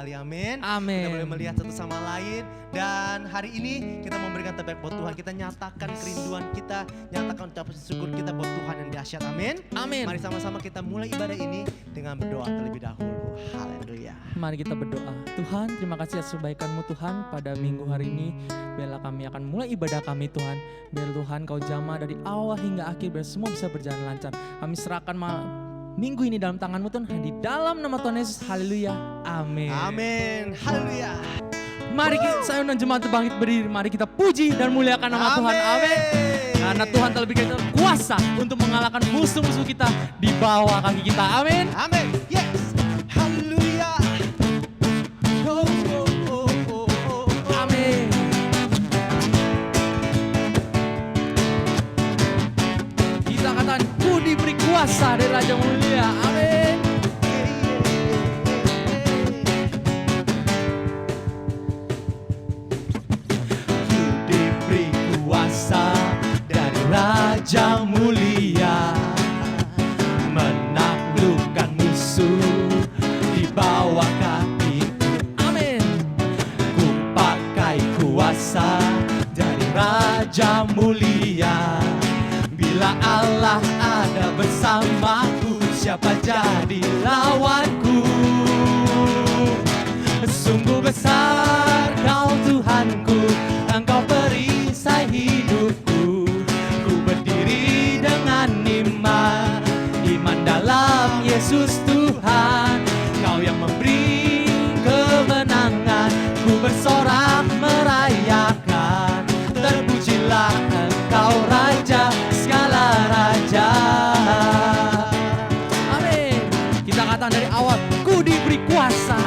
sekali, amin. Amin. Kita boleh melihat satu sama lain. Dan hari ini kita memberikan terbaik buat Tuhan. Kita nyatakan kerinduan kita, nyatakan ucapan syukur kita buat Tuhan yang dahsyat, amin. Amin. Mari sama-sama kita mulai ibadah ini dengan berdoa terlebih dahulu. Haleluya. Mari kita berdoa. Tuhan, terima kasih atas kebaikan-Mu Tuhan pada minggu hari ini. Biarlah kami akan mulai ibadah kami Tuhan. Biar Tuhan Kau jamah dari awal hingga akhir, biar semua bisa berjalan lancar. Kami serahkan minggu ini dalam tangan-Mu Tuhan. Di dalam nama Tuhan Yesus, haleluya, amin. Amin, haleluya. Mari kita, saya dan jemaat bangkit berdiri. Mari kita puji dan muliakan nama Tuhan, amin. Karena Tuhan telah berikan kuasa untuk mengalahkan musuh-musuh kita di bawah kaki kita, amin. Amin, yes, haleluya. Oh, oh, oh, oh, oh. Amin. Kita katakan, ku diberi kuasa dari Raja Mulia, amin. Ku diberi kuasa dari Raja Mulia, menaklukkan musuh di bawah kakiku. Amin. Ku pakai kuasa dari Raja Mulia. Bila Allah ada bersamaku, siapa jadi lawanku? Sungguh besar Kau Tuhanku, Engkau perisai hidupku. Ku berdiri dengan iman, iman dalam Yesus Tuhan. Kau yang memberi kemenangan, ku bersorak merayakan. Terpujilah Engkau Raja segala raja. Amin. Kita katakan dari awal, ku diberi kuasa.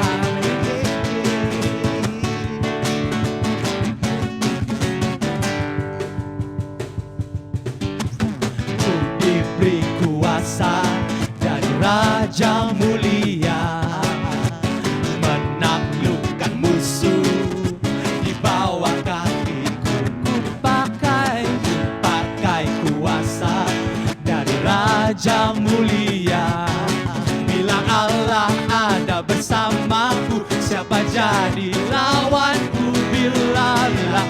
Ku diberi kuasa dari Raja Mulia, menaklukkan musuh di bawah kakiku. Ku pakai kuasa dari Raja Mulia. Bila Allah ada bersamaku, siapa jadi lawanku? Bila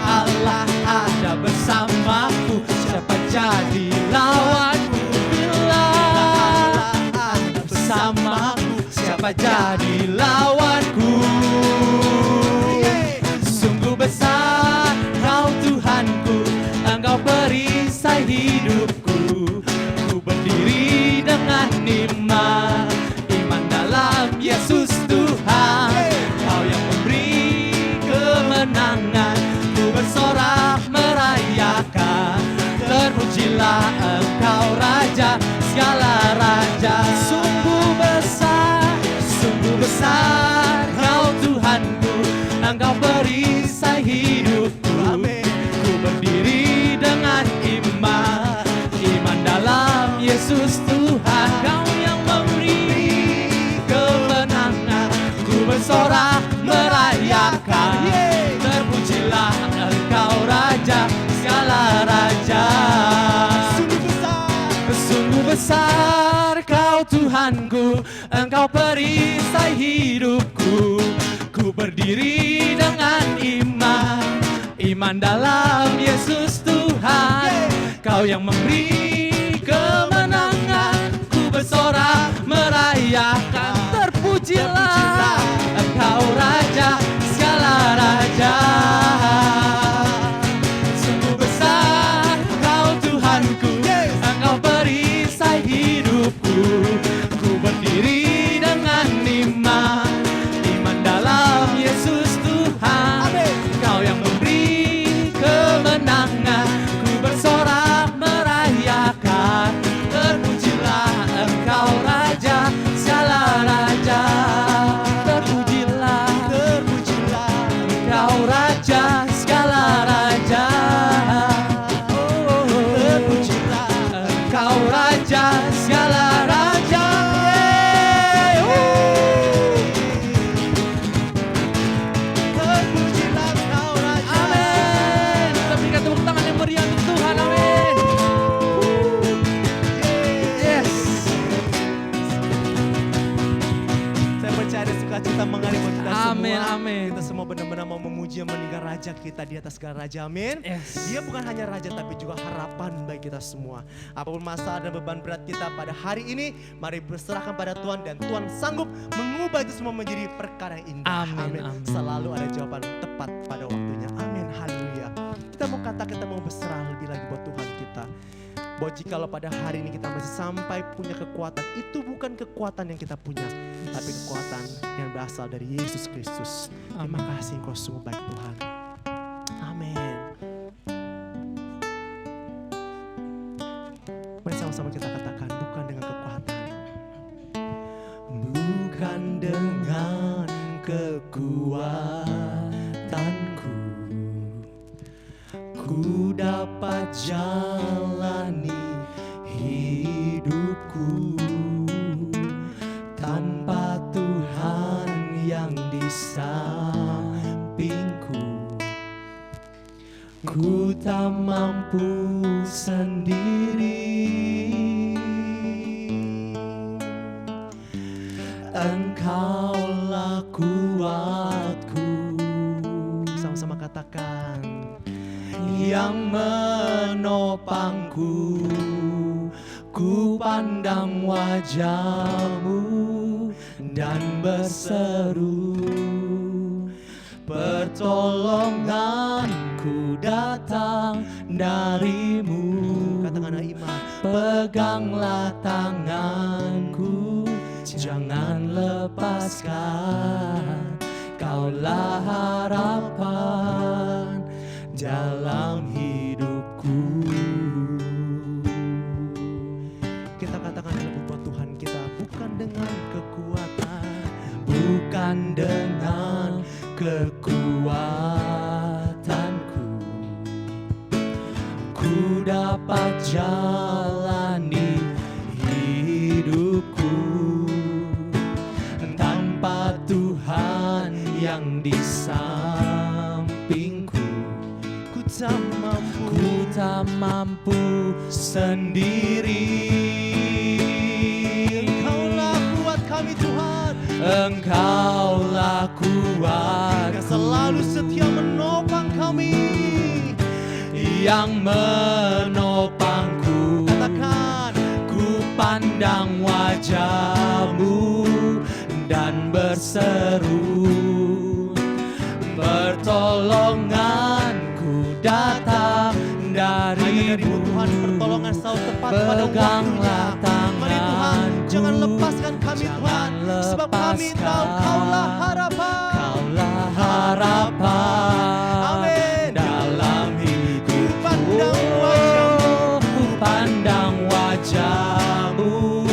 Allah ada bersamaku, siapa jadi lawanku? Bila Allah ada bersamaku, siapa jadi lawanku? Sungguh besar Kau Tuhanku, Engkau perisai hidupku. Ku berdiri dengan iman, iman dalam Yesus Tuhan. Kau yang memberi kemenangan, ku bersorak merayakan. Terpujilah Engkau Raja segala raja. Sungguh besar Kau Tuhanku, Engkau perisai hidupku. Ku berdiri dengan iman, iman dalam Yesus Tuhan. Kau yang memberi kemenangan, ku bersorak merayakan. Terpujilah Engkau Raja segala raja. Sungguh besar Kau Tuhanku, Engkau perisai hidupku. Ku berdiri dengan iman, iman dalam Yesus Tuhan. Kau yang memberi kemenangan, ku bersorak merayakan. Terpujilah Engkau Raja segala raja. Sungguh besar Kau Tuhanku, Engkau perisai hidupku. Ku berdiri dengan iman, iman dalam Yesus Tuhan. Kau yang memberi kemenangan, ku bersorak merayakan. percaya dan sukacita mengalir buat kita semua. Amin, amin. Kita semua benar-benar mau memuji dan meninggal Raja kita di atas segala raja. Amin. Yes. Dia bukan hanya Raja tapi juga harapan bagi kita semua. Apapun masalah dan beban berat kita pada hari ini, mari berserahkan pada Tuhan dan Tuhan sanggup mengubah itu semua menjadi perkara yang indah. Amin, amin. Selalu ada jawaban tepat pada waktunya. Amin. Haleluya. Kita mau kita mau berserah lebih lagi buat Tuhan kita. Bahwa jikalau pada hari ini kita masih sampai punya kekuatan, itu bukan kekuatan yang kita punya, tapi kekuatan yang berasal dari Yesus Kristus. Terima kasih Engkau sungguh baik Tuhan. Amin. Mari sama-sama kita katakan, bukan dengan kekuatan, bukan dengan kekuatanku, ku dapat jalani hidupku tanpa Tuhan yang di sampingku. Ku tak mampu sendiri, Engkaulah kuatku. Sama-sama katakan, yang menopangku, ku pandang wajah-Mu dan berseru, pertolonganku datang dari-Mu. Katakanlah iman, peganglah tanganku, jangan lepaskan, Kaulah harapan dalam hidupku. Kita katakan dalam buat Tuhan kita, bukan dengan kekuatan, bukan dengan kekuatanku, ku dapat jalani hidupku tanpa Tuhan yang di sampingku. Ku tak mampu sendiri, Engkaulah kuat kami Tuhan, Engkaulah kuat yang selalu setia menopang kami, yang menopangku. Katakan, ku pandang wajah-Mu dan berseru, pertolonganku datang dari-Mu. Tuhan, pertolongan selalu tepat pada waktunya. Mari Tuhan, jangan lepaskan kami Tuhan, sebab kami tahu Kaulah harapan, Kaulah harapan. Amin. Dalam hidup ku pandang wajah-Mu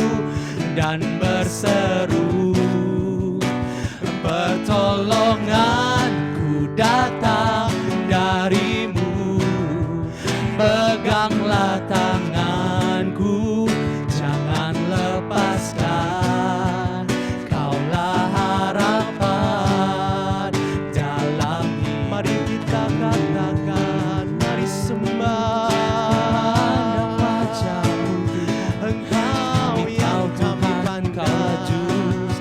dan berseru, pertolonganku datang dari-Mu. Peganglah tanganku, jangan lepaskan, Kaulah harapan dalam hidup. Mari kita katakan, mari sembah wajah-Mu, Engkau yang kami pandang,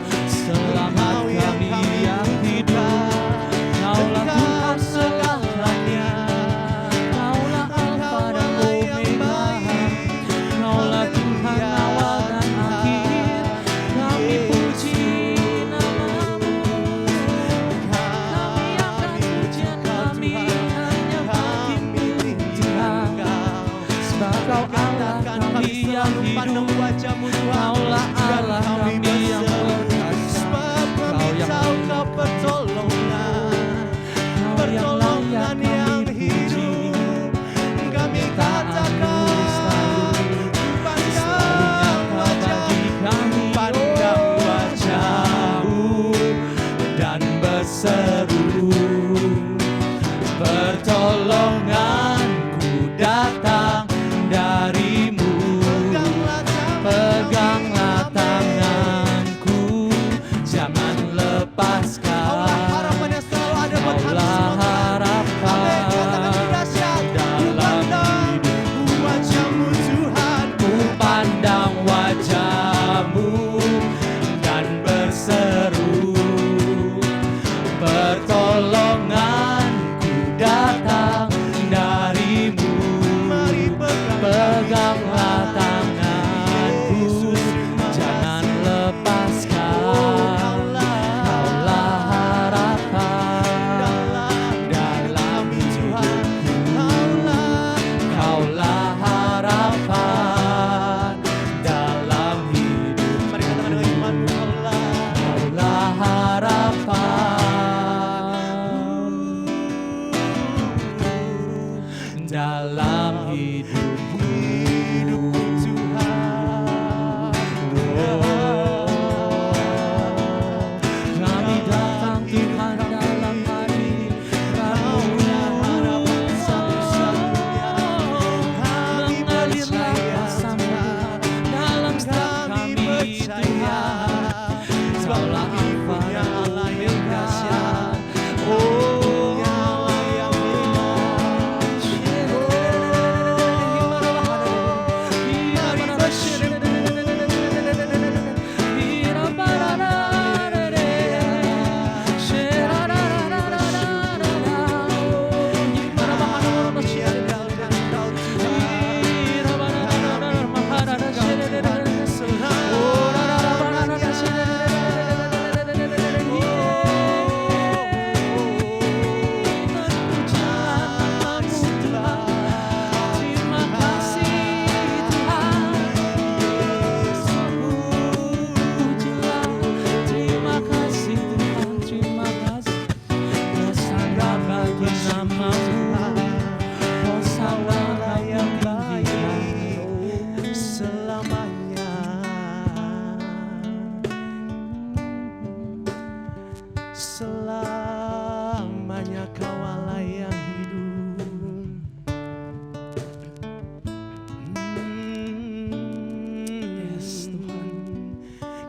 Selamanya Kau Allah yang hidup. Yes, Tuhan.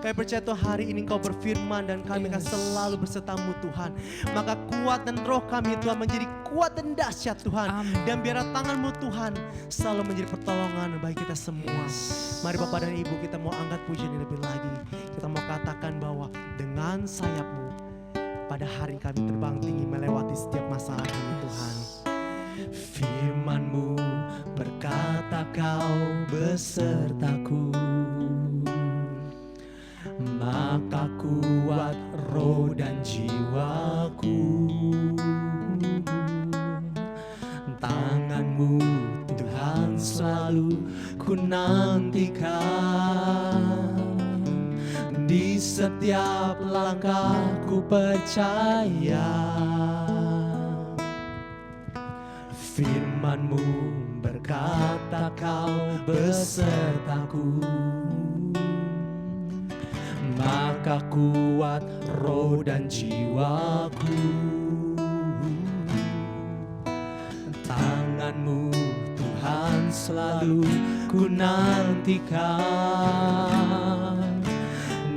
Kami percaya Tuhan hari ini Kau berfirman dan kami akan Yes. selalu bersertamu Tuhan. Maka kuat dan roh kami Tuhan menjadi kuat dan dahsyat Tuhan. Amin. Dan biar tangan-Mu Tuhan selalu menjadi pertolongan bagi kita semua. Mari Bapak dan Ibu, kita mau angkat pujian yang lebih lagi. Kita mau katakan bahwa dengan sayap-Mu pada hari kami terbang tinggi melewati setiap masalah kami Tuhan. Firman-Mu berkata Kau besertaku, maka kuat roh dan jiwaku. Tangan-Mu Tuhan selalu ku nantikan. Di setiap langkahku percaya, firman-Mu berkata Kau besertaku, maka kuat roh dan jiwaku. Tangan-Mu Tuhan selalu ku nantikan.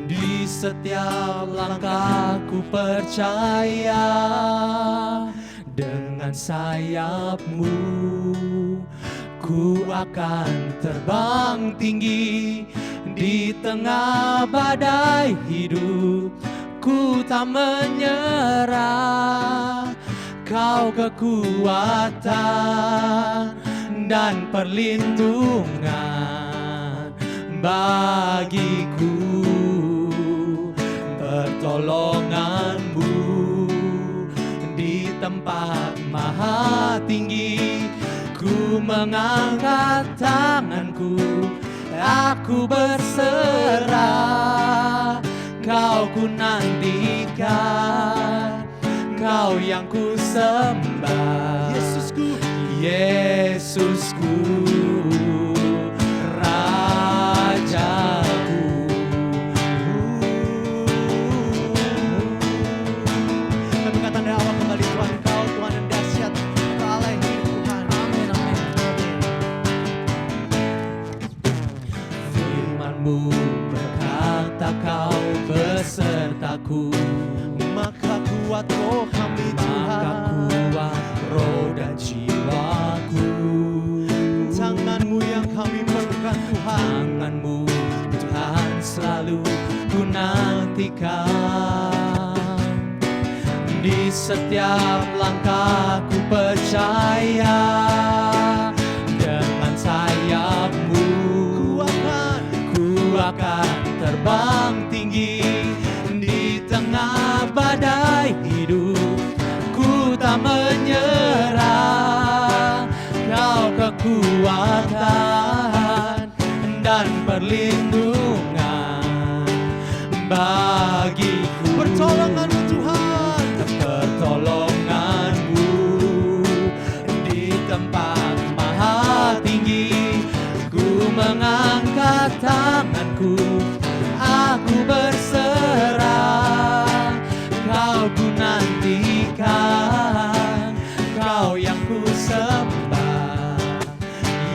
Di setiap langkahku percaya, dengan sayap-Mu ku akan terbang tinggi. Di tengah badai hidup ku tak menyerah. Kau kekuatan dan perlindungan bagiku. Pertolongan-Mu di tempat maha tinggi. Ku mengangkat tanganku, aku berserah. Kau ku nantikan, Kau yang ku sembah. Yesusku, Yesusku, Rajaku. Kami katakan dari awal kembali Tuhan, Kau Tuhan yang dahsyat, Kau Allah yang hidup Tuhan. Amin, amin. Firman-Mu berkata Kau besertaku, maka kuat roh kami Tuhan. Maka kuat roh dan jiwaku. Tangan-Mu yang kami perlukan Tuhan. Tangan-Mu Tuhan selalu ku nantikan. Di setiap langkahku percaya, dengan sayap-Mu ku akan terbang tinggi. Di tengah badai hidup ku tak menyerah. Kau kekuatan dan perlindungan bagiku. Pertolongan-Mu Tuhan, pertolongan-Mu di tempat maha tinggi. Ku mengangkat tanganku, aku berserah. Kau ku nantikan, Kau yang ku sembah.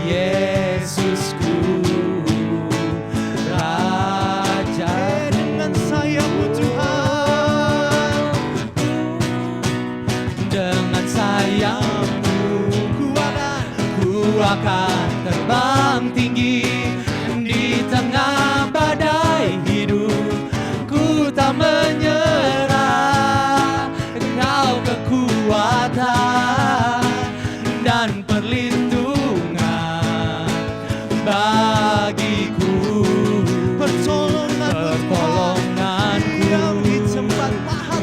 Yesusku, Raja. Dengan sayap-Mu Tuhan, dengan sayap-Mu ku akan terbang tinggi. Di tengah badai hidup ku tak menyerah. Kau kekuatan dan perlindungan bagiku. Pertolongan-Ku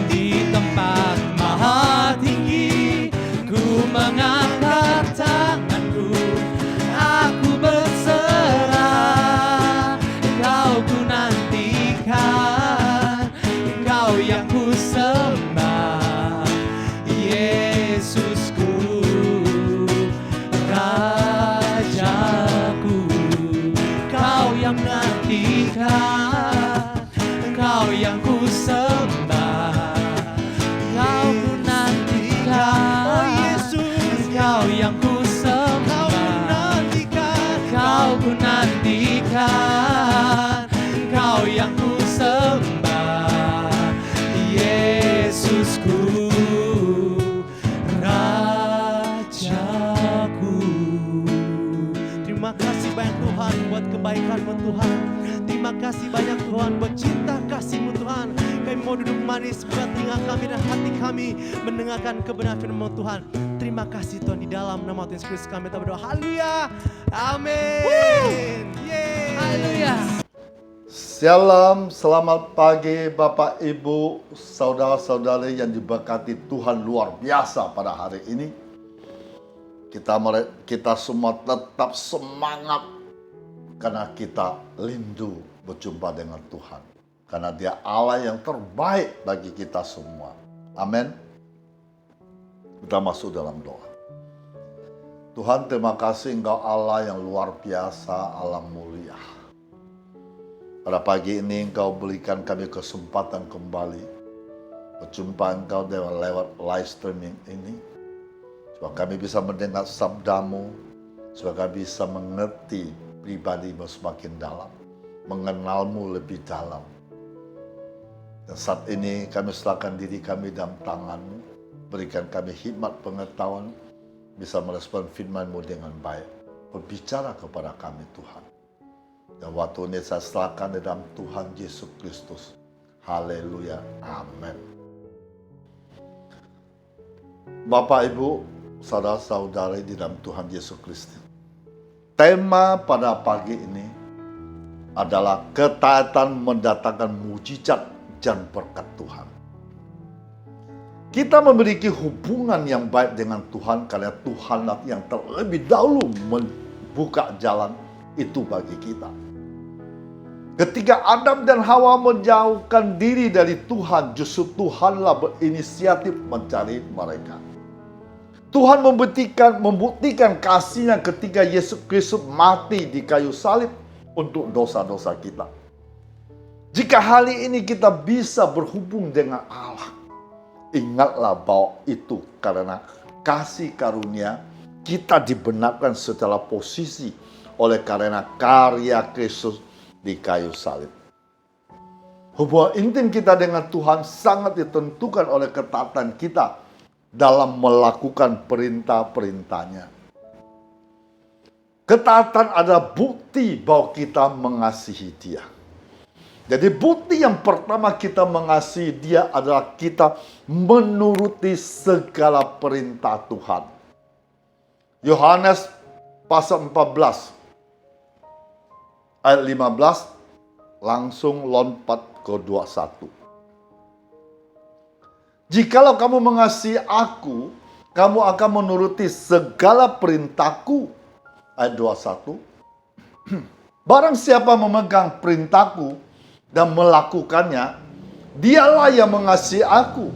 di tempat maha tinggi. Ku mengangkat tanganku, aku berserah. Kau ku nantikan, Kau yang ku sembah. Yesusku, Rajaku. Kau yang nantikan, Kau yang ku sembah. Tuhan. Terima kasih banyak Tuhan buat cinta kasih-Mu Tuhan. Kami mau duduk manis buka telinga kami dan hati kami mendengarkan kebenaran firman-Mu Tuhan. Terima kasih Tuhan, di dalam nama Tuhan Yesus Kristus kami berdoa. Haleluya. Amin. Yeay. Haleluya. Shalom, selamat pagi Bapak, Ibu, saudara-saudari yang diberkati Tuhan luar biasa pada hari ini. Kita semua tetap semangat karena kita rindu berjumpa dengan Tuhan. Karena Dia Allah yang terbaik bagi kita semua. Amin. Kita masuk dalam doa. Tuhan, terima kasih Engkau Allah yang luar biasa, Allah mulia. Pada pagi ini Engkau berikan kami kesempatan kembali berjumpa Engkau lewat live streaming ini. Supaya kami bisa mendengar sabda-Mu, supaya kami bisa mengerti pribadi-Mu semakin dalam, mengenal-Mu lebih dalam. Dan saat ini kami serahkan diri kami dalam tangan-Mu, berikan kami hikmat pengetahuan, bisa merespon firman-Mu dengan baik. Berbicara kepada kami Tuhan. Dan waktu ini saya serahkan di dalam Tuhan Yesus Kristus. Haleluya. Amin. Bapak, Ibu, saudara-saudari di dalam Tuhan Yesus Kristus. Tema pada pagi ini adalah ketaatan mendatangkan mujizat dan berkat Tuhan. Kita memiliki hubungan yang baik dengan Tuhan karena Tuhanlah yang terlebih dahulu membuka jalan itu bagi kita. Ketika Adam dan Hawa menjauhkan diri dari Tuhan, justru Tuhanlah berinisiatif mencari mereka. Tuhan membuktikan kasih-Nya ketika Yesus Kristus mati di kayu salib untuk dosa-dosa kita. Jika hari ini kita bisa berhubung dengan Allah, ingatlah bahwa itu karena kasih karunia kita dibenarkan secara posisi oleh karena karya Kristus di kayu salib. Hubungan intim kita dengan Tuhan sangat ditentukan oleh ketaatan kita dalam melakukan perintah-perintahnya. Ketaatan adalah bukti bahwa kita mengasihi Dia. Jadi bukti yang pertama kita mengasihi Dia adalah kita menuruti segala perintah Tuhan. Yohanes pasal 14 ayat 15 langsung lompat ke 21. Jikalau kamu mengasihi aku, kamu akan menuruti segala perintahku. Ayat 21. Barang siapa memegang perintahku dan melakukannya, dialah yang mengasihi aku.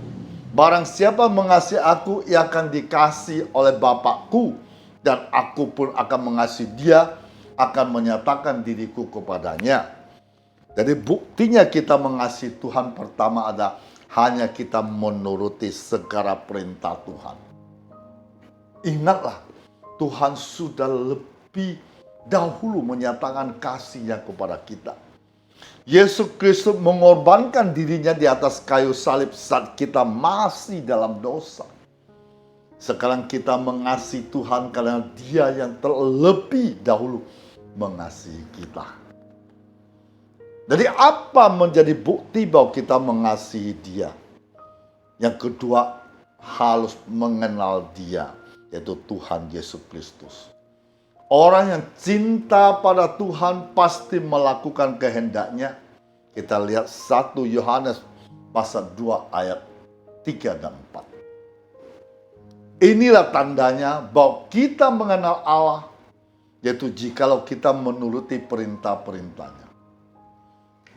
Barang siapa mengasihi aku, ia akan dikasihi oleh Bapakku, dan aku pun akan mengasihi dia, akan menyatakan diriku kepadanya. Jadi buktinya kita mengasihi Tuhan pertama ada hanya kita menuruti segala perintah Tuhan. Ingatlah, Tuhan sudah lebih dahulu menyatakan kasih-Nya kepada kita. Yesus Kristus mengorbankan dirinya di atas kayu salib saat kita masih dalam dosa. Sekarang kita mengasihi Tuhan karena Dia yang terlebih dahulu mengasihi kita. Jadi apa menjadi bukti bahwa kita mengasihi Dia? Yang kedua, harus mengenal Dia, yaitu Tuhan Yesus Kristus. Orang yang cinta pada Tuhan pasti melakukan kehendak-Nya. Kita lihat 1 Yohanes pasal 2 ayat 3 dan 4. Inilah tandanya bahwa kita mengenal Allah, yaitu jikalau kita menuruti perintah-perintahnya.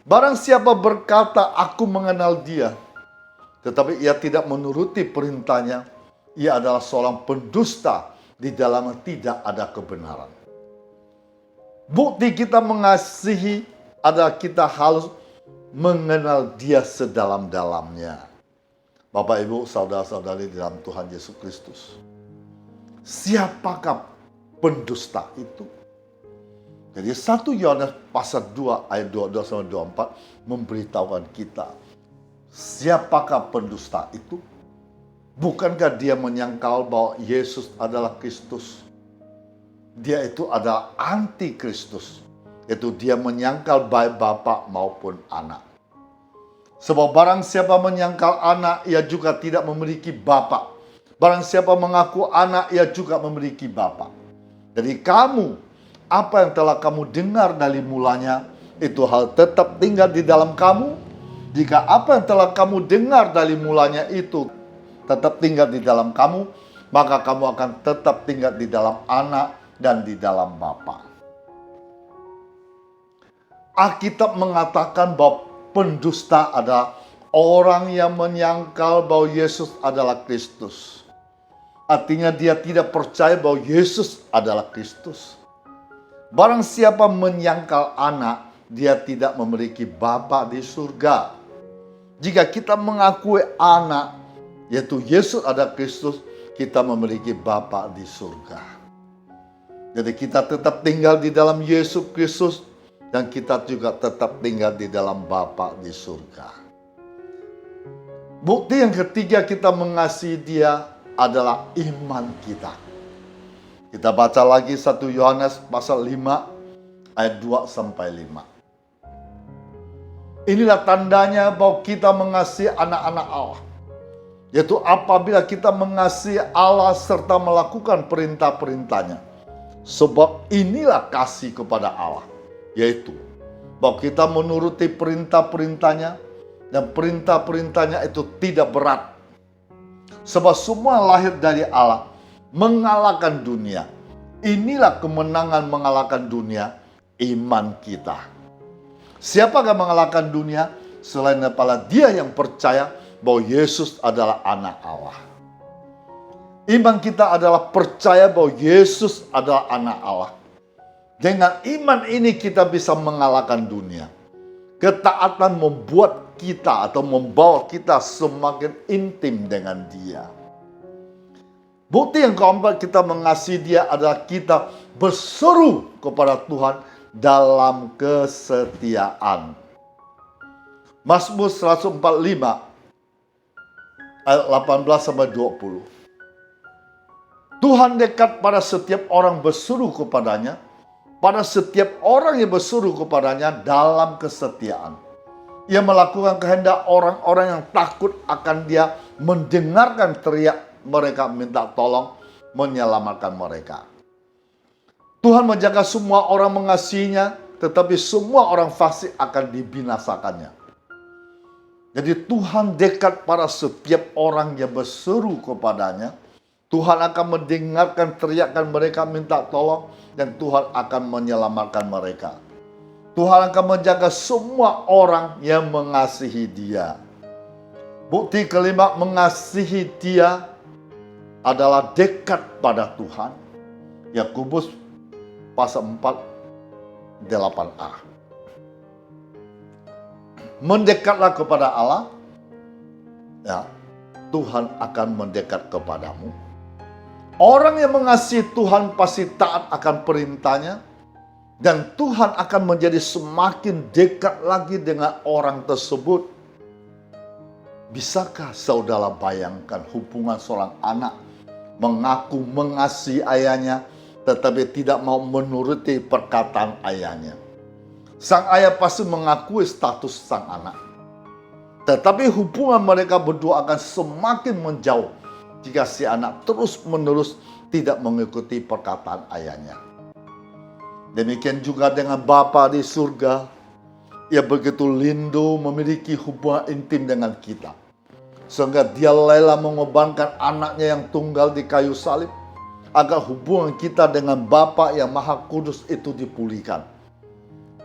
Barang siapa berkata, aku mengenal Dia, tetapi ia tidak menuruti perintahnya, ia adalah seorang pendusta, di dalamnya tidak ada kebenaran. Bukti kita mengasihi adalah kita harus mengenal Dia sedalam-dalamnya. Bapak, Ibu, saudara-saudari dalam Tuhan Yesus Kristus. Siapakah pendusta itu? Jadi 1 Yohanes pasal 2 ayat 22-24 memberitahukan kita. Siapakah pendusta itu? Bukankah dia menyangkal bahwa Yesus adalah Kristus? Dia itu adalah anti-Kristus. yaitu dia menyangkal baik bapa maupun anak. Sebab barang siapa menyangkal anak, ia juga tidak memiliki bapa. Barang siapa mengaku anak, ia juga memiliki bapa. Jadi kamu, apa yang telah kamu dengar dari mulanya, itu hal tetap tinggal di dalam kamu. Jika apa yang telah kamu dengar dari mulanya itu tetap tinggal di dalam kamu, maka kamu akan tetap tinggal di dalam anak dan di dalam bapa. Alkitab mengatakan bahwa pendusta adalah orang yang menyangkal bahwa Yesus adalah Kristus. Artinya dia tidak percaya bahwa Yesus adalah Kristus. Barang siapa menyangkal anak, dia tidak memiliki bapa di surga. Jika kita mengakui anak, yaitu Yesus adalah Kristus, kita memiliki bapa di surga. Jadi kita tetap tinggal di dalam Yesus Kristus, dan kita juga tetap tinggal di dalam Bapa di surga. Bukti yang ketiga kita mengasihi dia adalah iman kita. Kita baca lagi 1 Yohanes pasal 5 ayat 2-5. Inilah tandanya bahwa kita mengasihi anak-anak Allah. Yaitu apabila kita mengasihi Allah serta melakukan perintah-perintahnya. Sebab inilah kasih kepada Allah. Yaitu bahwa kita menuruti perintah-perintahnya, dan perintah-perintahnya itu tidak berat. Sebab semua lahir dari Allah, mengalahkan dunia. Inilah kemenangan mengalahkan dunia, iman kita. Siapakah mengalahkan dunia? Selain daripada dia yang percaya bahwa Yesus adalah anak Allah. Iman kita adalah percaya bahwa Yesus adalah anak Allah. Dengan iman ini kita bisa mengalahkan dunia. Ketaatan membuat kita atau membawa kita semakin intim dengan dia. Bukti yang keempat kita mengasihi dia adalah kita berseru kepada Tuhan dalam kesetiaan. Mazmur 145 ayat 18-20. Tuhan dekat pada setiap orang berseru kepadanya, pada setiap orang yang berseru kepadanya dalam kesetiaan. Ia melakukan kehendak orang-orang yang takut akan dia, mendengarkan teriak mereka minta tolong, menyelamatkan mereka. Tuhan menjaga semua orang mengasihinya, tetapi semua orang fasik akan dibinasakannya. Jadi Tuhan dekat pada setiap orang yang berseru kepadanya. Tuhan akan mendengarkan teriakan mereka minta tolong, dan Tuhan akan menyelamatkan mereka. Tuhan akan menjaga semua orang yang mengasihi dia. Bukti kelima mengasihi dia adalah dekat pada Tuhan. Yakobus pasal 4 8a. Mendekatlah kepada Allah, ya, Tuhan akan mendekat kepadamu. Orang yang mengasihi Tuhan pasti taat akan perintahnya, dan Tuhan akan menjadi semakin dekat lagi dengan orang tersebut. Bisakah saudara bayangkan hubungan seorang anak mengaku mengasihi ayahnya, tetapi tidak mau menuruti perkataan ayahnya? Sang ayah pasti mengakui status sang anak. Tetapi hubungan mereka berdua akan semakin menjauh jika si anak terus-menerus tidak mengikuti perkataan ayahnya. Demikian juga dengan Bapa di surga. Ia begitu rindu memiliki hubungan intim dengan kita, sehingga dia rela mengorbankan anaknya yang tunggal di kayu salib, agar hubungan kita dengan Bapa yang Maha Kudus itu dipulihkan.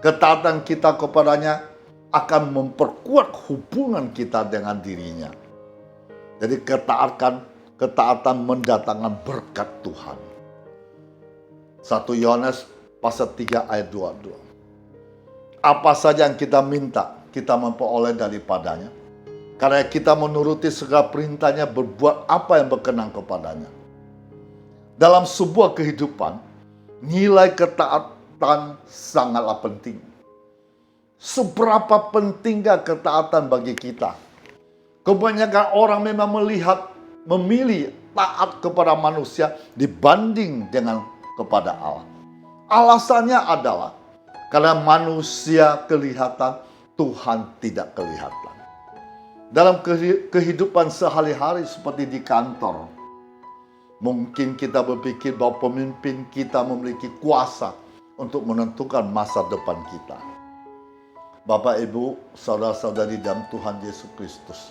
Ketaatan kita kepadanya akan memperkuat hubungan kita dengan dirinya. Jadi ketaatan mendatangkan berkat Tuhan. 1 Yohanes pasal 3 ayat 22. Apa saja yang kita minta, kita memperoleh daripadanya. Karena kita menuruti segala perintahnya, berbuat apa yang berkenan kepadanya. Dalam sebuah kehidupan, nilai ketaatan sangatlah penting. Seberapa pentingkah ketaatan bagi kita? Kebanyakan orang memang memilih taat kepada manusia dibanding dengan kepada Allah. Alasannya adalah Karena manusia kelihatan, Tuhan tidak kelihatan. Dalam kehidupan sehari-hari seperti di kantor, mungkin kita berpikir bahwa pemimpin kita memiliki kuasa untuk menentukan masa depan kita. Bapak, Ibu, saudara-saudari dalam Tuhan Yesus Kristus,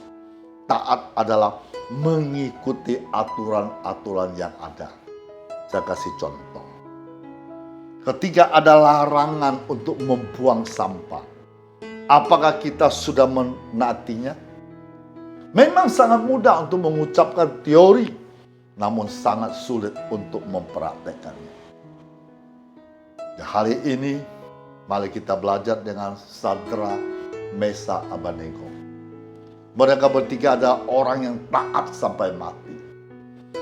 taat adalah mengikuti aturan-aturan yang ada. Saya kasih contoh. Ketika ada larangan untuk membuang sampah, apakah kita sudah menaatinya? Memang sangat mudah untuk mengucapkan teori, namun sangat sulit untuk mempraktekannya. Hari ini, mari kita belajar dengan Sadrak, Mesak, Abednego. Mereka bertiga ada orang yang taat sampai mati.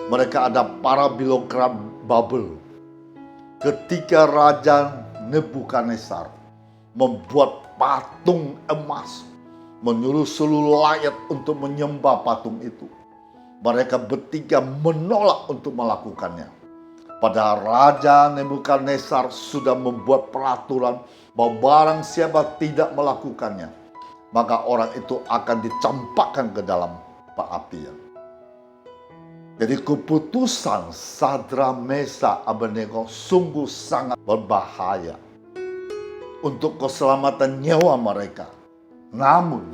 Mereka ada para birokrat Babel. Ketika Raja Nebukadnezar membuat patung emas, menyuruh seluruh rakyat untuk menyembah patung itu, mereka bertiga menolak untuk melakukannya. Padahal Raja Nebukadnezar sudah membuat peraturan bahwa barang siapa tidak melakukannya, maka orang itu akan dicampakkan ke dalam apian. Jadi keputusan Sadrak, Mesak, Abednego sungguh sangat berbahaya untuk keselamatan nyawa mereka. Namun,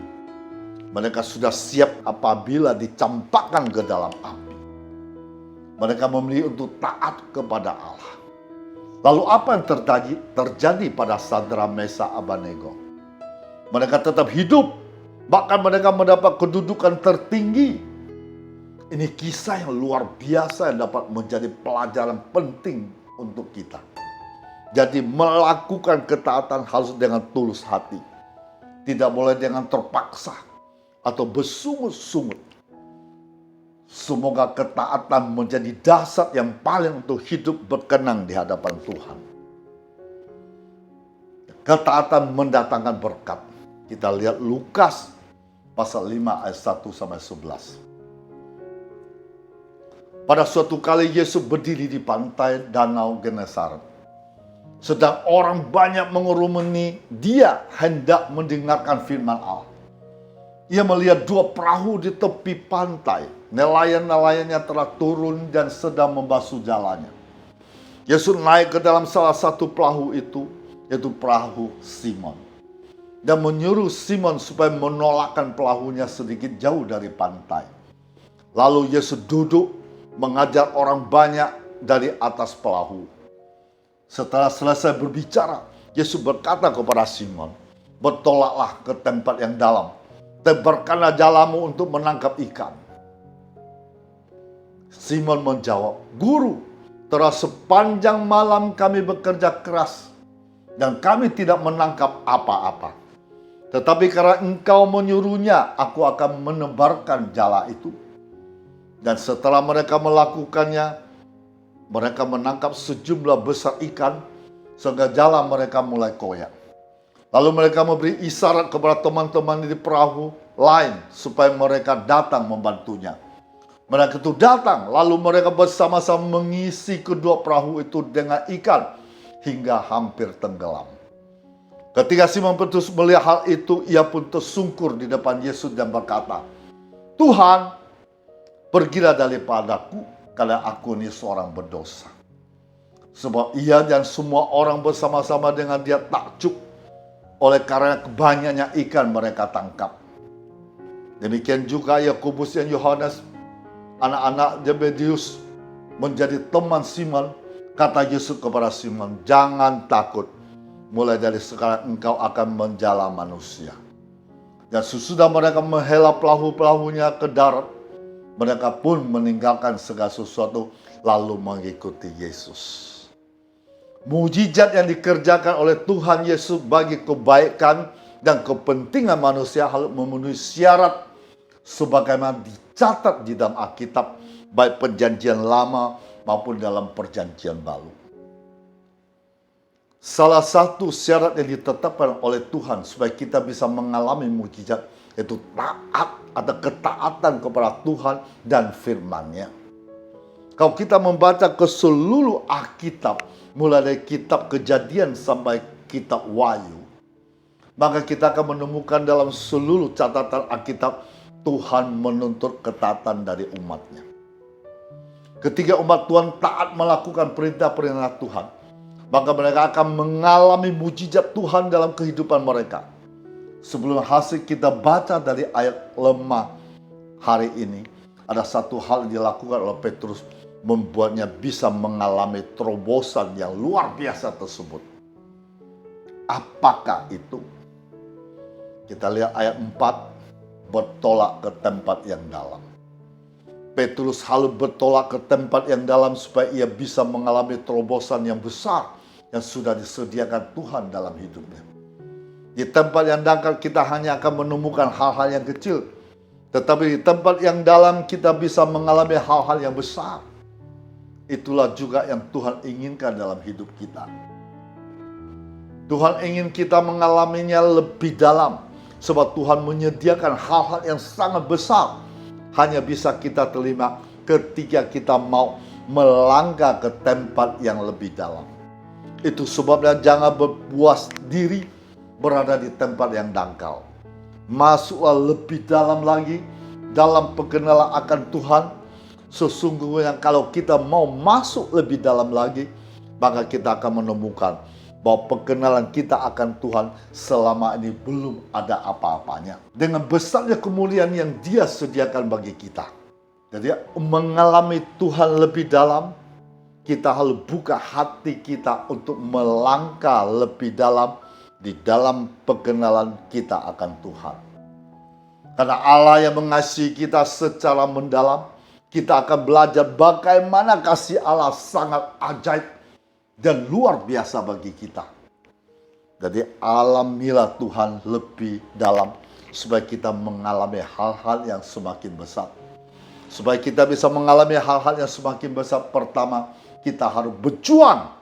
mereka sudah siap apabila dicampakkan ke dalam api. Mereka memilih untuk taat kepada Allah. Lalu apa yang terjadi pada Sadrak, Mesak, Abednego? Mereka tetap hidup, bahkan mereka mendapat kedudukan tertinggi. Ini kisah yang luar biasa yang dapat menjadi pelajaran penting untuk kita. Jadi melakukan ketaatan harus dengan tulus hati. Tidak boleh dengan terpaksa atau bersungut-sungut. Semoga ketaatan menjadi dasar yang paling untuk hidup berkenan di hadapan Tuhan. Ketaatan mendatangkan berkat. Kita lihat Lukas pasal 5 ayat 1 sampai 11. Pada suatu kali Yesus berdiri di pantai Danau Genesaret. Sedang orang banyak mengerumuni, dia hendak mendengarkan firman Allah. Ia melihat dua perahu di tepi pantai. Nelayan-nelayannya telah turun dan sedang membasuh jalannya. Yesus naik ke dalam salah satu perahu itu, yaitu perahu Simon. Dan menyuruh Simon supaya menolakkan perahunya sedikit jauh dari pantai. Lalu Yesus duduk mengajar orang banyak dari atas perahu. Setelah selesai berbicara, Yesus berkata kepada Simon, "Bertolaklah ke tempat yang dalam, tebarkanlah jalamu untuk menangkap ikan." Simon menjawab, "Guru, telah sepanjang malam kami bekerja keras dan kami tidak menangkap apa-apa. Tetapi karena engkau menyuruhnya, aku akan menebarkan jala itu." Dan setelah mereka melakukannya, mereka menangkap sejumlah besar ikan sehingga jala mereka mulai koyak. Lalu mereka memberi isyarat kepada teman-teman di perahu lain supaya mereka datang membantunya. Mereka itu datang, lalu mereka bersama-sama mengisi kedua perahu itu dengan ikan hingga hampir tenggelam. Ketika Simon Petrus melihat hal itu, ia pun tersungkur di depan Yesus dan berkata, "Tuhan, pergilah daripadaku, karena aku ini seorang berdosa." Sebab ia dan semua orang bersama-sama dengan dia takjub oleh karena kebanyakannya ikan mereka tangkap. Demikian juga Yakobus dan Yohanes, anak-anak Zebedius, menjadi teman Simon. Kata Yesus kepada Simon, "Jangan takut, mulai dari sekarang engkau akan menjala manusia." Dan sesudah mereka menghela perahu-perahunya ke darat, mereka pun meninggalkan segala sesuatu lalu mengikuti Yesus. Mujizat yang dikerjakan oleh Tuhan Yesus bagi kebaikan dan kepentingan manusia harus memenuhi syarat sebagaimana dicatat di dalam Alkitab, baik perjanjian lama maupun dalam perjanjian baru. Salah satu syarat yang ditetapkan oleh Tuhan supaya kita bisa mengalami mujizat yaitu taat atau ketaatan kepada Tuhan dan firman-Nya. Kalau kita membaca ke seluruh Alkitab, mulai dari kitab Kejadian sampai kitab Wahyu, maka kita akan menemukan dalam seluruh catatan Alkitab Tuhan menuntut ketaatan dari umatnya. Ketika umat Tuhan taat melakukan perintah-perintah Tuhan, maka mereka akan mengalami mujizat Tuhan dalam kehidupan mereka. Sebelum hasil kita baca dari ayat lemah hari ini, ada satu hal yang dilakukan oleh Petrus membuatnya bisa mengalami terobosan yang luar biasa tersebut. Apakah itu? Kita lihat ayat 4, bertolak ke tempat yang dalam. Petrus selalu bertolak ke tempat yang dalam supaya ia bisa mengalami terobosan yang besar yang sudah disediakan Tuhan dalam hidupnya. Di tempat yang dangkal kita hanya akan menemukan hal-hal yang kecil. Tetapi di tempat yang dalam kita bisa mengalami hal-hal yang besar. Itulah juga yang Tuhan inginkan dalam hidup kita. Tuhan ingin kita mengalaminya lebih dalam. Sebab Tuhan menyediakan hal-hal yang sangat besar. Hanya bisa kita terima ketika kita mau melangkah ke tempat yang lebih dalam. Itu sebabnya jangan berpuas diri berada di tempat yang dangkal. Masuklah lebih dalam lagi dalam pengenalan akan Tuhan. Sesungguhnya kalau kita mau masuk lebih dalam lagi, maka kita akan menemukan bahwa pengenalan kita akan Tuhan selama ini belum ada apa-apanya. Dengan besarnya kemuliaan yang Dia sediakan bagi kita. Jadi mengalami Tuhan lebih dalam, kita harus buka hati kita untuk melangkah lebih dalam di dalam pengenalan kita akan Tuhan. Karena Allah yang mengasihi kita secara mendalam, kita akan belajar bagaimana kasih Allah sangat ajaib dan luar biasa bagi kita. Jadi alamilah Tuhan lebih dalam supaya kita mengalami hal-hal yang semakin besar. Supaya kita bisa mengalami hal-hal yang semakin besar, pertama kita harus berjuang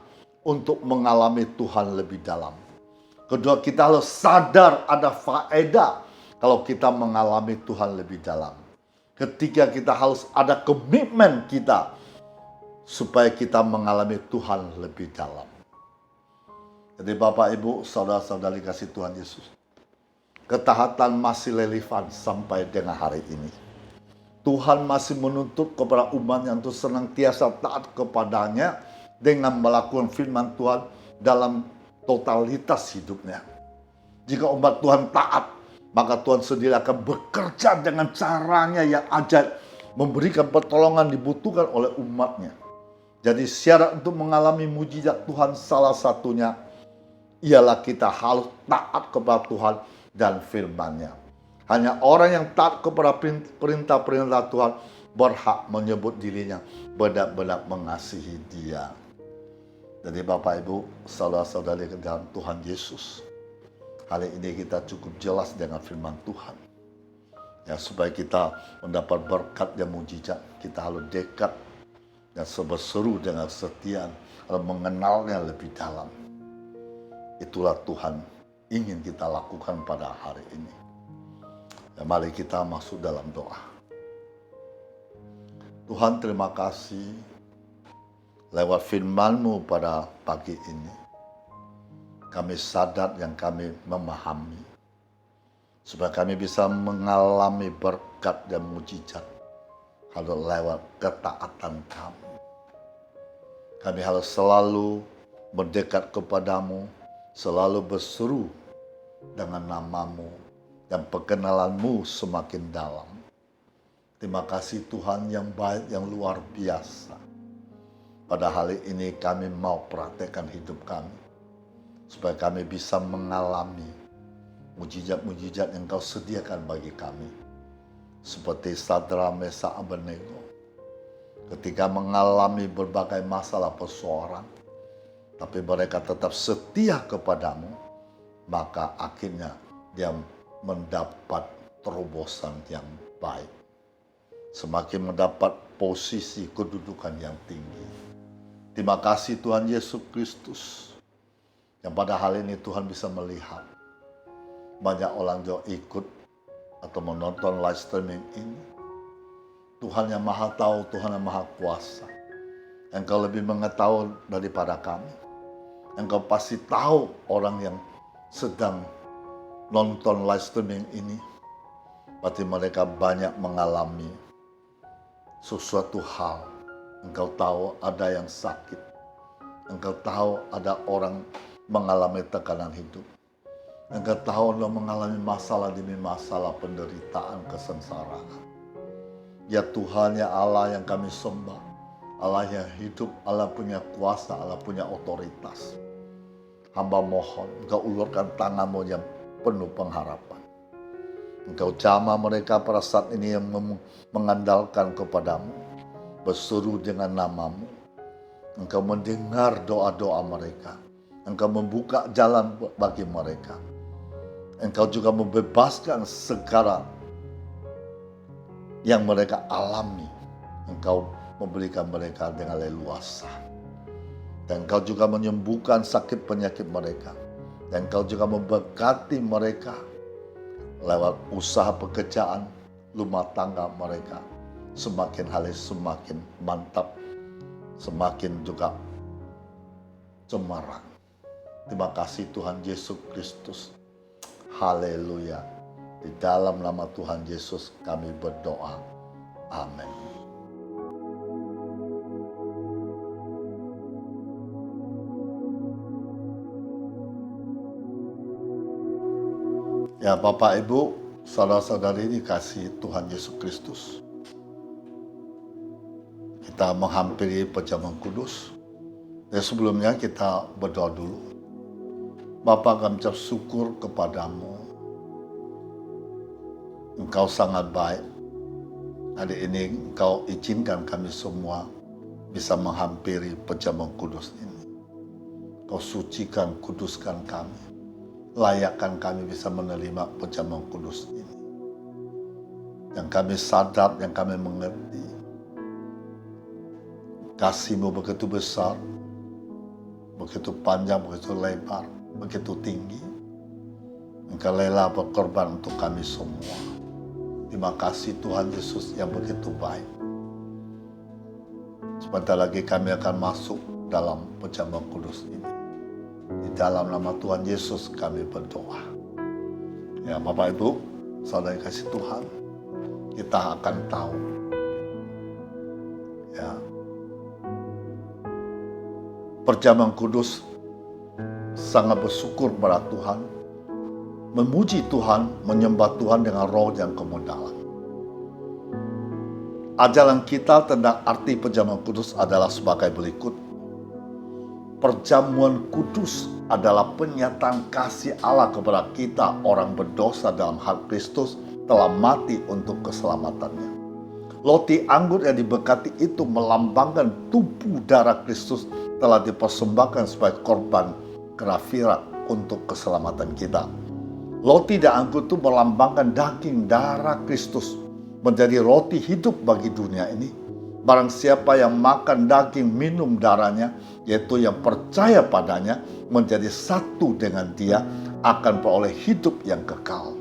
untuk mengalami Tuhan lebih dalam. Kedua, kita harus sadar ada faedah kalau kita mengalami Tuhan lebih dalam. Ketiga, kita harus ada komitmen kita supaya kita mengalami Tuhan lebih dalam. Jadi Bapak, Ibu, Saudara-saudari kasih Tuhan Yesus, ketaatan masih relevan sampai dengan hari ini. Tuhan masih menuntut kepada umatnya untuk senantiasa taat kepadanya dengan melakukan firman Tuhan dalam totalitas hidupnya. Jika umat Tuhan taat, maka Tuhan sendiri akan bekerja dengan caranya yang ajaib, memberikan pertolongan dibutuhkan oleh umatnya. Jadi syarat untuk mengalami mujizat Tuhan salah satunya ialah kita harus taat kepada Tuhan dan firman-Nya. Hanya orang yang taat kepada perintah-perintah Tuhan berhak menyebut dirinya benar-benar mengasihi Dia. Jadi Bapak, Ibu, saudara-saudari ke dalam Tuhan Yesus, hari ini kita cukup jelas dengan firman Tuhan. Ya, supaya kita mendapat berkat dan mujizat, kita harus dekat dan berseru dengan kesetiaan, harus mengenalnya lebih dalam. Itulah Tuhan ingin kita lakukan pada hari ini. Ya, mari kita masuk dalam doa. Tuhan, terima kasih lewat firman-Mu pada pagi ini. Kami sadar yang kami memahami. Supaya kami bisa mengalami berkat dan mujizat. Harus lewat ketaatan kami. Kami harus selalu mendekat kepadamu. Selalu berseru dengan nama-Mu. Dan pengenalan-Mu semakin dalam. Terima kasih Tuhan yang baik, yang luar biasa. Pada hari ini kami mau praktekkan hidup kami. Supaya kami bisa mengalami mujizat-mujizat yang Kau sediakan bagi kami. Seperti Sadrak, Mesak, Abednego. Ketika mengalami berbagai masalah persoalan, tapi mereka tetap setia kepadamu, maka akhirnya dia mendapat terobosan yang baik. Semakin mendapat posisi kedudukan yang tinggi. Terima kasih Tuhan Yesus Kristus. Yang pada hal ini Tuhan bisa melihat banyak orang yang ikut atau menonton live streaming ini. Tuhan yang Maha Tahu, Tuhan yang Maha Kuasa. Engkau lebih mengetahui daripada kami. Engkau pasti tahu orang yang sedang nonton live streaming ini. Pasti mereka banyak mengalami sesuatu hal. Engkau tahu ada yang sakit. Engkau tahu ada orang mengalami tekanan hidup. Engkau tahu orang mengalami masalah demi masalah, penderitaan, kesengsaraan. Ya Tuhan, ya Allah yang kami sembah. Allah yang hidup, Allah punya kuasa, Allah punya otoritas. Hamba mohon, Engkau ulurkan tangan-Mu yang penuh pengharapan. Engkau jamah mereka pada saat ini yang mengandalkan kepadamu, berseru dengan nama-Mu. Engkau mendengar doa-doa mereka. Engkau membuka jalan bagi mereka. Engkau juga membebaskan segala yang mereka alami. Engkau memberikan mereka dengan leluasa. Dan Engkau juga menyembuhkan sakit penyakit mereka. Dan Engkau juga memberkati mereka lewat usaha pekerjaan, rumah tangga mereka. Semakin hari semakin mantap, semakin juga cemerlang. Terima kasih Tuhan Yesus Kristus. Haleluya. Di dalam nama Tuhan Yesus kami berdoa. Amin. Ya Bapak Ibu, saudara-saudari dikasihi Tuhan Yesus Kristus. Kita menghampiri perjamuan kudus. Dan sebelumnya kita berdoa dulu. Bapa, kami ucap syukur kepadamu. Engkau sangat baik. Hari ini Engkau izinkan kami semua bisa menghampiri perjamuan kudus ini. Kau sucikan, kuduskan kami. Layakkan kami bisa menerima perjamuan kudus ini. Yang kami sadar, yang kami mengerti. Kasih-Mu begitu besar, begitu panjang, begitu lebar, begitu tinggi. Engkau rela berkorban untuk kami semua. Terima kasih Tuhan Yesus yang begitu baik. Sebentar lagi kami akan masuk dalam perjamuan kudus ini. Di dalam nama Tuhan Yesus kami berdoa. Ya Bapak Ibu, saudara kasih Tuhan, kita akan tahu. Ya, perjamuan kudus sangat bersyukur pada Tuhan, memuji Tuhan, menyembah Tuhan dengan roh yang kemudahan. Ajaran kita tentang arti perjamuan kudus adalah sebagai berikut. Perjamuan kudus adalah penyataan kasih Allah kepada kita orang berdosa dalam hal Kristus telah mati untuk keselamatannya. Roti anggur yang diberkati itu melambangkan tubuh darah Kristus telah dipersembahkan sebagai korban kafarat untuk keselamatan kita. Roti dan anggur itu melambangkan daging darah Kristus menjadi roti hidup bagi dunia ini. Barang siapa yang makan daging, minum darahnya, yaitu yang percaya padanya, menjadi satu dengan dia, akan beroleh hidup yang kekal.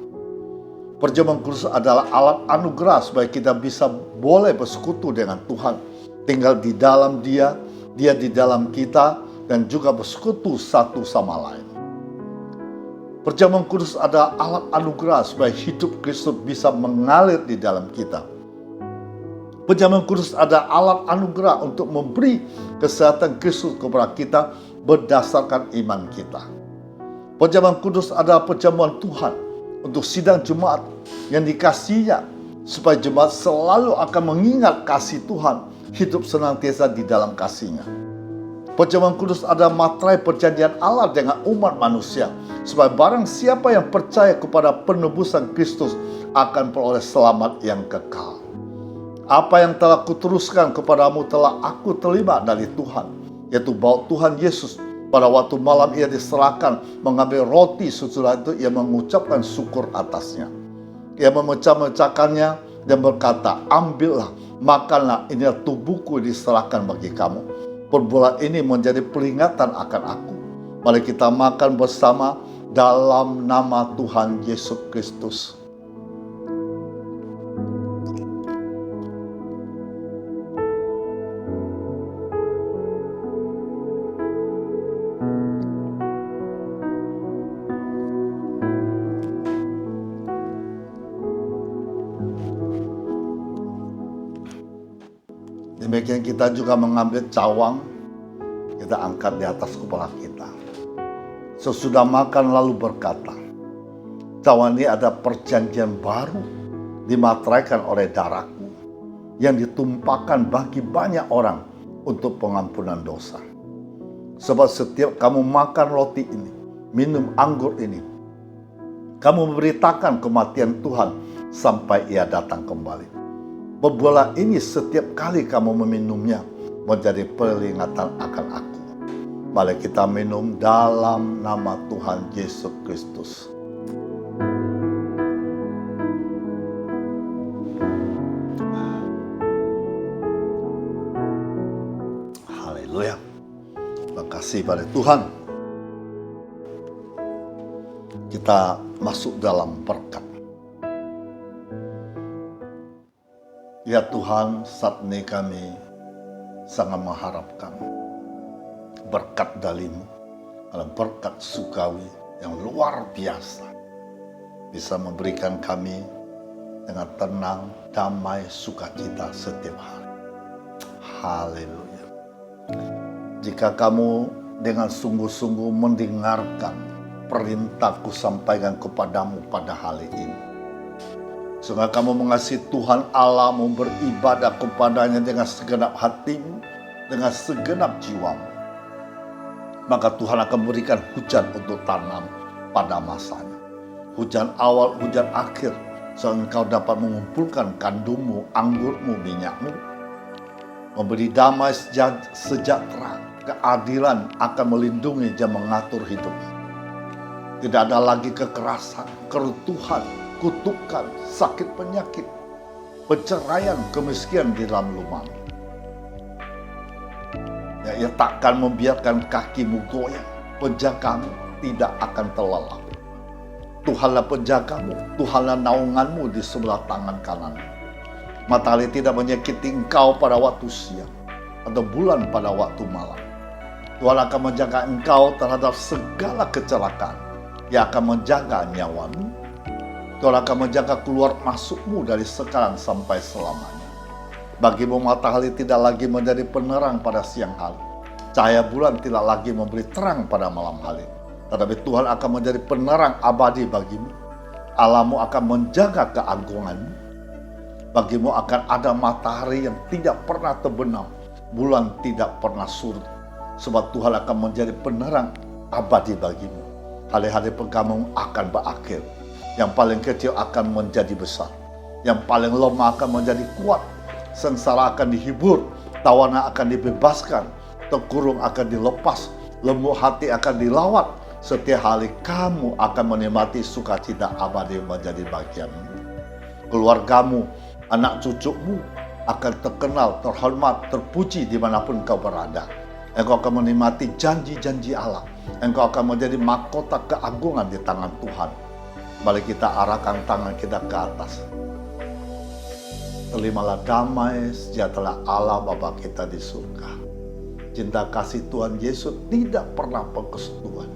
Perjamuan kudus adalah alat anugerah supaya kita bisa boleh bersekutu dengan Tuhan. Tinggal di dalam dia, dia di dalam kita, dan juga bersekutu satu sama lain. Perjamuan kudus adalah alat anugerah supaya hidup Kristus bisa mengalir di dalam kita. Perjamuan kudus adalah alat anugerah untuk memberi kesehatan Kristus kepada kita berdasarkan iman kita. Perjamuan kudus adalah perjamuan Tuhan untuk sidang jemaat yang dikasihinya, supaya jemaat selalu akan mengingat kasih Tuhan, hidup senantiasa di dalam kasih-Nya. Perjamuan kudus adalah materai perjanjian Allah dengan umat manusia, supaya barang siapa yang percaya kepada penebusan Kristus akan peroleh selamat yang kekal. Apa yang telah kuteruskan kepadamu telah aku terima dari Tuhan, yaitu bahwa Tuhan Yesus pada waktu malam ia diserahkan mengambil roti, sesudah itu ia mengucapkan syukur atasnya. Ia memecah-mecahkannya dan berkata, ambillah, makanlah, inilah tubuhku diserahkan bagi kamu. Perbuatan ini menjadi peringatan akan aku. Mari kita makan bersama dalam nama Tuhan Yesus Kristus. Demikian kita juga mengambil cawang, kita angkat di atas kepala kita. Sesudah makan lalu berkata, cawang ini ada perjanjian baru dimateraikan oleh darahku yang ditumpahkan bagi banyak orang untuk pengampunan dosa. Sebab setiap kamu makan roti ini, minum anggur ini, kamu memberitakan kematian Tuhan sampai Ia datang kembali. Perbuatlah ini setiap kali kamu meminumnya menjadi peringatan akan aku. Mari kita minum dalam nama Tuhan Yesus Kristus. Haleluya. Terima kasih pada Tuhan. Kita masuk dalam berkat. Ya Tuhan, saat ini kami sangat mengharapkan berkat darimu, dalam berkat surgawi yang luar biasa, bisa memberikan kami dengan tenang, damai, sukacita setiap hari. Haleluya. Jika kamu dengan sungguh-sungguh mendengarkan perintahku sampaikan kepadamu pada hari ini, sehingga kamu mengasihi Tuhan Allahmu, beribadah kepadanya dengan segenap hatimu, dengan segenap jiwamu, maka Tuhan akan memberikan hujan untuk tanam pada masanya. Hujan awal, hujan akhir, sehingga engkau dapat mengumpulkan gandummu, anggurmu, minyakmu. Memberi damai sejahtera, keadilan akan melindungi dan mengatur hidupmu. Tidak ada lagi kekerasan, keruntuhan, kutukan, sakit penyakit, perceraian, kemiskinan di dalam rumahmu. Ya, ia takkan membiarkan kakimu goyang, penjagamu tidak akan terlelap. Tuhanlah penjagamu, Tuhanlah naunganmu di sebelah tangan kananmu. Matahari tidak menyakiti engkau pada waktu siang, atau bulan pada waktu malam. Tuhan akan menjaga engkau terhadap segala kecelakaan. Ia akan menjaga nyawamu. Tuhan akan menjaga keluar masukmu dari sekarang sampai selamanya. Bagimu matahari tidak lagi menjadi penerang pada siang hari. Cahaya bulan tidak lagi memberi terang pada malam hari. Tetapi Tuhan akan menjadi penerang abadi bagimu. Allahmu akan menjaga keagunganmu. Bagimu akan ada matahari yang tidak pernah terbenam. Bulan tidak pernah surut. Sebab Tuhan akan menjadi penerang abadi bagimu. Hari-hari pegamu akan berakhir. Yang paling kecil akan menjadi besar. Yang paling lemah akan menjadi kuat. Sengsara akan dihibur. Tawanan akan dibebaskan. Terkurung akan dilepas. Lembu hati akan dilawat. Setiap hari kamu akan menikmati sukacita abadi menjadi bagianmu. Keluargamu, anak cucumu akan terkenal, terhormat, terpuji dimanapun kau berada. Engkau akan menikmati janji-janji Allah. Engkau akan menjadi mahkota keagungan di tangan Tuhan. Mari kita arahkan tangan kita ke atas. Terimalah damai sejahtera Allah Bapa kita di surga. Cinta kasih Tuhan Yesus tidak pernah persekutuan.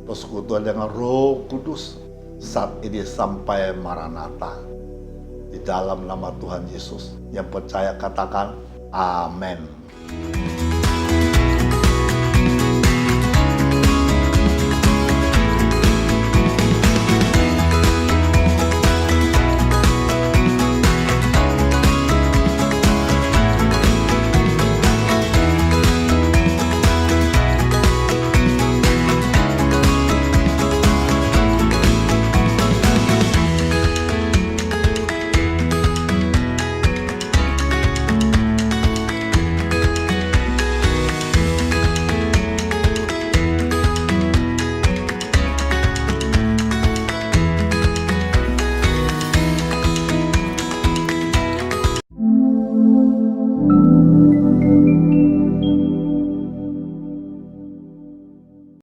Persekutuan dengan Roh Kudus saat ini sampai Maranatha. Di dalam nama Tuhan Yesus. Yang percaya katakan amin.